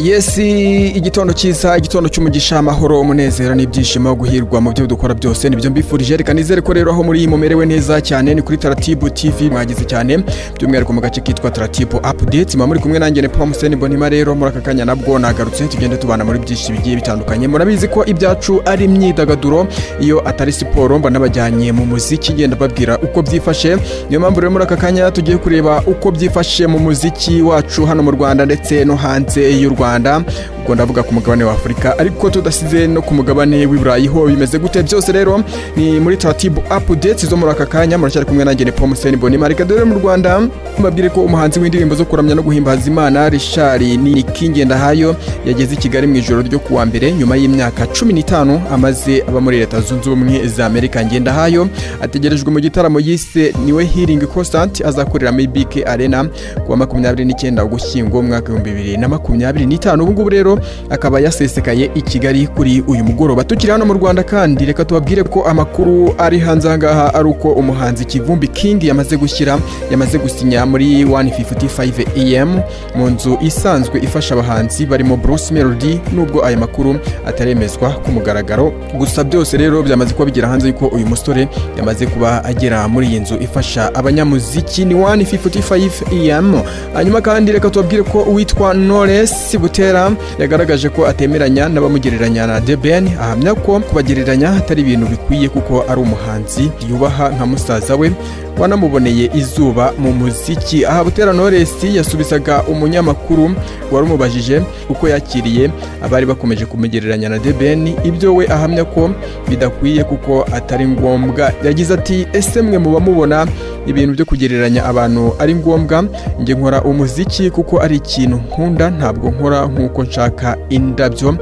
Yesi igitondo cyiza, igitondo cy'umugisha, amahoro, umunezero n'ibyishimo guhirwa mu byo dukora byose nibyo mbifurije. Reka nizere ko rero aho muri mumerewe neza cyane. Ni kuri Taratibu TV mwagize cyane by'umwihariko mu gace kitwa Taratibu Update. Muri kumwe nanjye ne Pamuseni Bonima. Rero muri aka kanya nabwo nagarutse tugende tubana muri byinshi bigiye bitandukanye. Murabizi ko ibyacu ari imyidagaduro, iyo atari siporo mba nabajyanye mu muziki ngenda babwira uko byifashe. Niyo mpamvu rero muri aka kanya tugiye kureba uko byifashe mu muziki wacu hano mu Rwanda ndetse no hanze y'u Rwanda. Ubwo ndavuga ku mugabane wa Afurika ariko tudasize no ku mugabane w'Iburayi ho bimeze gute. Byose rero ni muri Taratibu Update zo muri aka kanya. Muracyari kumwe nanjye ne Pamuseni Bonima. Reka dore mu Rwanda mbabwire ko umuhanzi w'indirimbo zo kuramya no guhimbaza Imana Richard ni Kingendahayo yageze i Kigali mu ijoro ryo kuwa mbere nyuma y'imyaka 15 amaze aba muri Leta Zunze Ubumwe za Amerika. Ngendahayo ategerejwe mu gitaramo yise niwe Healing Concert azakorera mubiki Arena kuwa 29 Ugushyingo mwaka 2025. Ubu rero akaba yasesekaye i Kigali kuri uyu mugoroba. Tukiri hano mu Rwanda kandi reka tubabwire ko amakuru ari hanze ngaha ari uko umuhanzi Kivumbi King yamaze gusinya muri 155 AM mu nzu isanzwe ifasha abahanzi barimo Bruce Melody, nubwo aya makuru ataremezwa ku mugaragaro. Gusa byose rero byamaze kuba bigira hanze yuko uyu musore yamaze kuba agera muri iyi nzu ifasha abanyamuziki. Ni 155 AM. Hanyuma kandi reka tubabwire ko uwitwa Knowless Butera yagaragaje ko atemeranya n'abamugereranya na The Ben. Ahamya ko kubagereranya atari ibintu bikwiye kuko ari umuhanzi yubaha nka musaza we wanamuboneye izuba mu muziki. Aha Butera Knowless yasubizaga umunyamakuru wari umubajije uko yakiriye abari bakomeje kumugereranya na The Ben. Ibyo we ahamya ko bidakwiye kuko atari ngombwa. Yagize ati ese mwe muba mubona ibintu byo kugereranya abantu ari ngombwa? Nge nkora umuziki kuko ari ikintu nkunda, ntabwo nkora nkuko nshaka indabyo.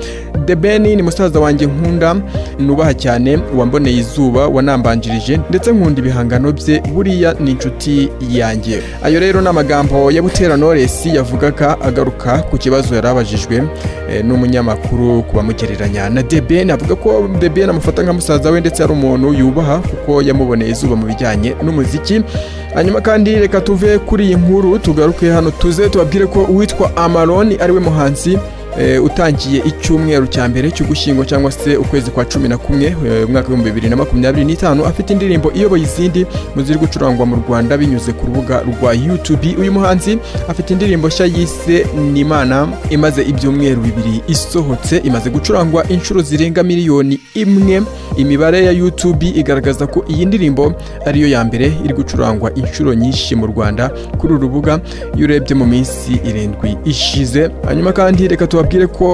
The Ben ni musaza wanjye nkunda nubaha cyane, wamboneye izuba, wanambanjirije ndetse nkunda ibihangano bye, buriya ni inshuti yanjye. Ayo rero n'amagambo ya Butera Knowless yavugaga agaruka ku kibazo yarabajijwe n'umunyamakuru kubamugereranya na The Ben. Avuga ko The Ben amufata nka musaza we ndetse ari umuntu yubaha kuko yamuboneye izuba mu bijyanye n'umuziki. Hanyuma kandi reka tuve kuri iyi nkuru tugaruke hano tuze tubabwire ko uwitwa Amaroni ari we muhanzi utangiye icyumweru cya mbere cy'Ugushyingo cyangwa se ukwezi kwa 11 umwaka wa 2025 afite indirimbo iyoboye izindi mu ziri gucurangwa mu Rwanda binyuze ku rubuga rwa YouTube. Uyu muhanzi afite indirimbo nshya yise N'Imana imaze ibyumweru 2 isohotse, imaze gucurangwa inshuro zirenga miliyoni 1. Imibare ya YouTube igaragaza ko iyi ndirimbo ariyo ya mbere iri gucurangwa inshuro nyinshi mu Rwanda kuri uru rubuga iyo urebye mu minsi 7 ishize. Hanyuma kandi reka tubabwire ko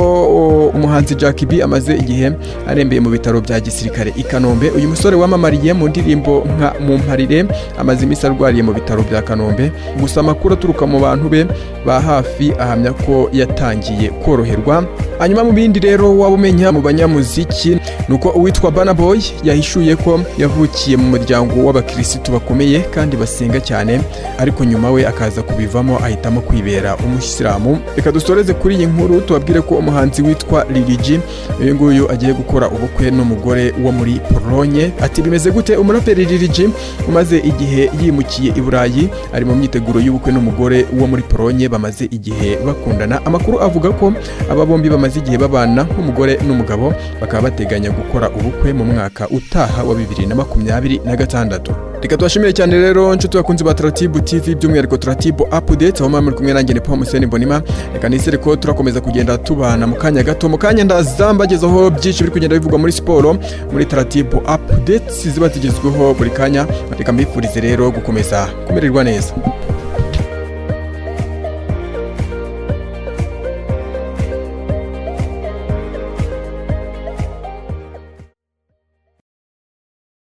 umuhanzi Jack B amaze igihe arembeye mu bitaro bya gisirikare i Kanombe. Uyu musore wamamariye mu ndirimbo nka Mumparire amaze iminsi arwariye mu bitaro bya Kanombe. Gusa amakuru aturuka mu bantu be ba hafi ahamya ko yatangiye koroherwa. Hanyuma mu bindi rero wabumenya mu banyamuziki nuko uwitwa Bana Boy yahishuye ko yavukiye mu muryango w'abakirisitu bakomeye kandi basenga cyane, ariko nyuma we akaza kubivamo ahitamo kwibera umusilamu. Reka dusoreze kuri iyi nkuru tubabwire ko umuhanzi witwa Liliji uyu nguyu agiye gukora ubukwe n'umugore wo muri Polonye. Ati bimeze gute? Umuraperi Liliji umaze igihe yimukiye i Burayi ari mu myiteguro y'ubukwe n'umugore wo muri Polonye bamaze igihe bakundana. Amakuru avuga ko aba bombi bamaze igihe babana nk'umugore n'umugabo, bakaba bateganya gukora ubukwe mu mwaka utaha wa 2026. Reka tubashimire cyane rero nshuti bakunzi ba Taratibu TV by'umwihariko Taratibu Update. Aho muri kumwe nanjye ne Pamuseni Bonima. Reka nisere ko turakomeza kugenda tubana mu kanya gato. Mu kanya ndazambagezaho byinshi biri kugenda bivugwa muri siporo muri Taratibu Update ziba zigezweho buri kanya. Reka mbifurize rero gukomeza kumererwa neza.